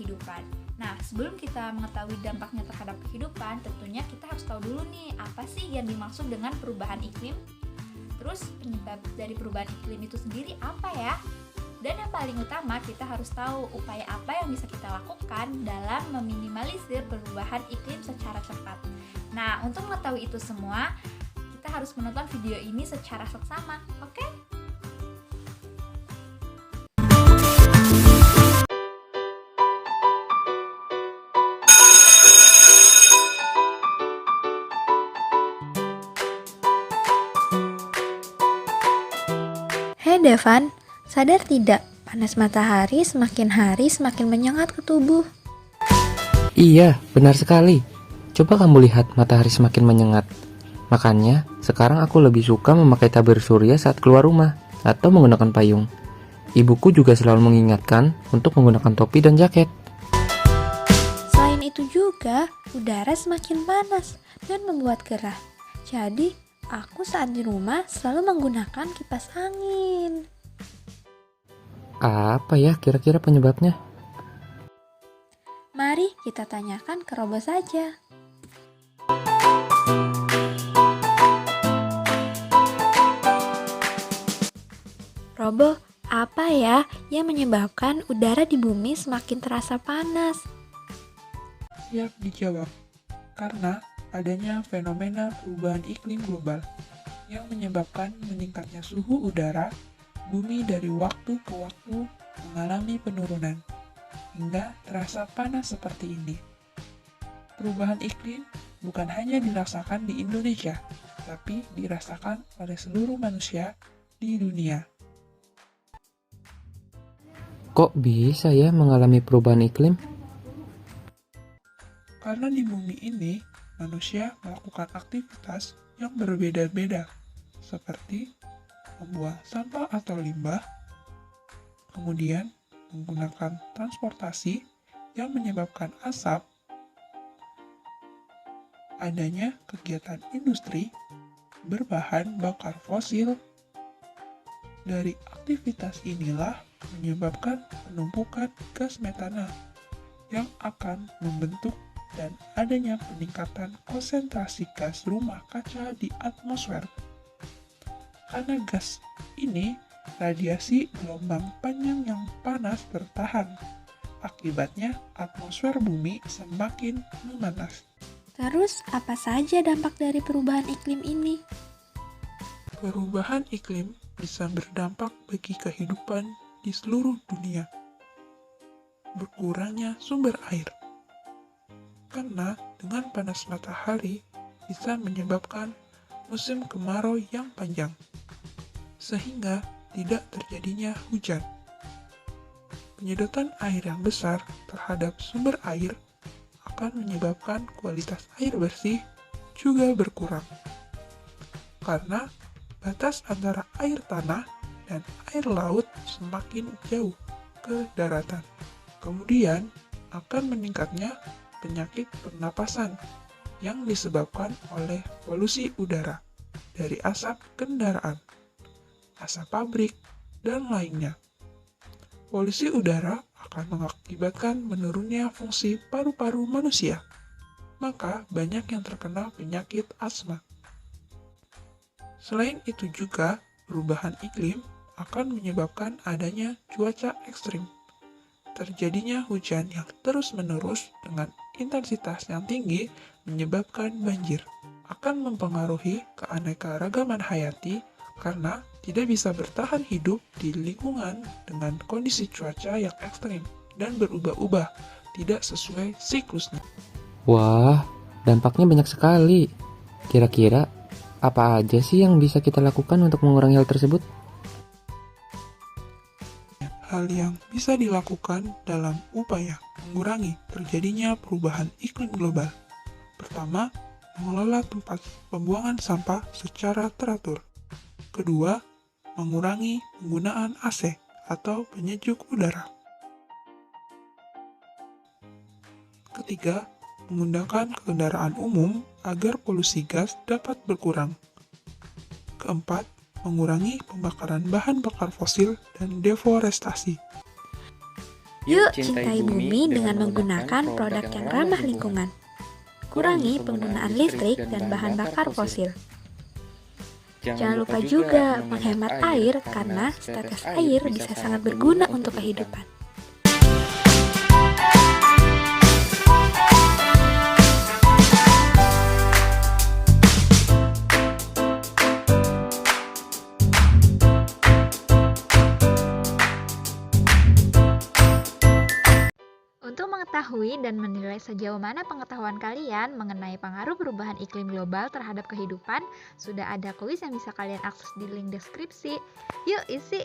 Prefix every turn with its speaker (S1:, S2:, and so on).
S1: kehidupan. Nah, sebelum kita mengetahui dampaknya terhadap kehidupan, tentunya kita harus tahu dulu nih, apa sih yang dimaksud dengan perubahan iklim? Terus penyebab dari perubahan iklim itu sendiri apa ya? Dan yang paling utama, kita harus tahu upaya apa yang bisa kita lakukan dalam meminimalisir perubahan iklim secara cepat. Nah, untuk mengetahui itu semua, kita harus menonton video ini secara seksama, oke?
S2: Hei Devan, sadar tidak? Panas matahari semakin hari semakin menyengat ke tubuh.
S3: Iya, benar sekali. Coba kamu lihat matahari semakin menyengat. Makanya, sekarang aku lebih suka memakai tabir surya saat keluar rumah atau menggunakan payung. Ibuku juga selalu mengingatkan untuk menggunakan topi dan jaket.
S2: Selain itu juga, udara semakin panas dan membuat gerah. Jadi, aku saat di rumah selalu menggunakan kipas angin.
S3: Apa ya kira-kira penyebabnya?
S2: Mari kita tanyakan ke Robo saja. Robo, apa ya yang menyebabkan udara di bumi semakin terasa panas?
S4: Siap dijawab, karena adanya fenomena perubahan iklim global yang menyebabkan meningkatnya suhu udara, bumi dari waktu ke waktu mengalami penurunan, hingga terasa panas seperti ini. Perubahan iklim bukan hanya dirasakan di Indonesia, tapi dirasakan oleh seluruh manusia di dunia.
S3: Kok bisa ya mengalami perubahan iklim?
S4: Karena di bumi ini, manusia melakukan aktivitas yang berbeda-beda, seperti membuang sampah atau limbah, kemudian menggunakan transportasi yang menyebabkan asap, adanya kegiatan industri berbahan bakar fosil. Dari aktivitas inilah menyebabkan penumpukan gas metana yang akan membentuk dan adanya peningkatan konsentrasi gas rumah kaca di atmosfer. Karena gas ini, radiasi gelombang panjang yang panas bertahan. Akibatnya, atmosfer bumi semakin memanas.
S2: Terus, apa saja dampak dari perubahan iklim ini?
S4: Perubahan iklim bisa berdampak bagi kehidupan di seluruh dunia. Berkurangnya sumber air. Karena dengan panas matahari bisa menyebabkan musim kemarau yang panjang, sehingga tidak terjadinya hujan. Penyedotan air yang besar terhadap sumber air akan menyebabkan kualitas air bersih juga berkurang. Karena batas antara air tanah dan air laut semakin jauh ke daratan. Kemudian akan meningkatnya penyakit pernapasan yang disebabkan oleh polusi udara dari asap kendaraan, asap pabrik, dan lainnya. Polusi udara akan mengakibatkan menurunnya fungsi paru-paru manusia, maka banyak yang terkena penyakit asma. Selain itu juga, perubahan iklim akan menyebabkan adanya cuaca ekstrim. Terjadinya hujan yang terus-menerus dengan intensitas yang tinggi menyebabkan banjir. Akan mempengaruhi keanekaragaman hayati karena tidak bisa bertahan hidup di lingkungan dengan kondisi cuaca yang ekstrim dan berubah-ubah, tidak sesuai siklusnya.
S3: Wah, dampaknya banyak sekali. Kira-kira apa aja sih yang bisa kita lakukan untuk mengurangi hal tersebut?
S4: Hal yang bisa dilakukan dalam upaya mengurangi terjadinya perubahan iklim global. Pertama, mengelola tempat pembuangan sampah secara teratur. Kedua, mengurangi penggunaan AC atau penyejuk udara. Ketiga, menggunakan kendaraan umum agar polusi gas dapat berkurang. Keempat, mengurangi pembakaran bahan bakar fosil dan deforestasi.
S2: Yuk cintai bumi dengan menggunakan produk yang ramah lingkungan. Kurangi penggunaan listrik dan bahan bakar fosil. Jangan lupa juga menghemat air karena setetes air bisa sangat berguna untuk kehidupan.
S1: Untuk mengetahui dan menilai sejauh mana pengetahuan kalian mengenai pengaruh perubahan iklim global terhadap kehidupan, sudah ada kuis yang bisa kalian akses di link deskripsi. Yuk isi!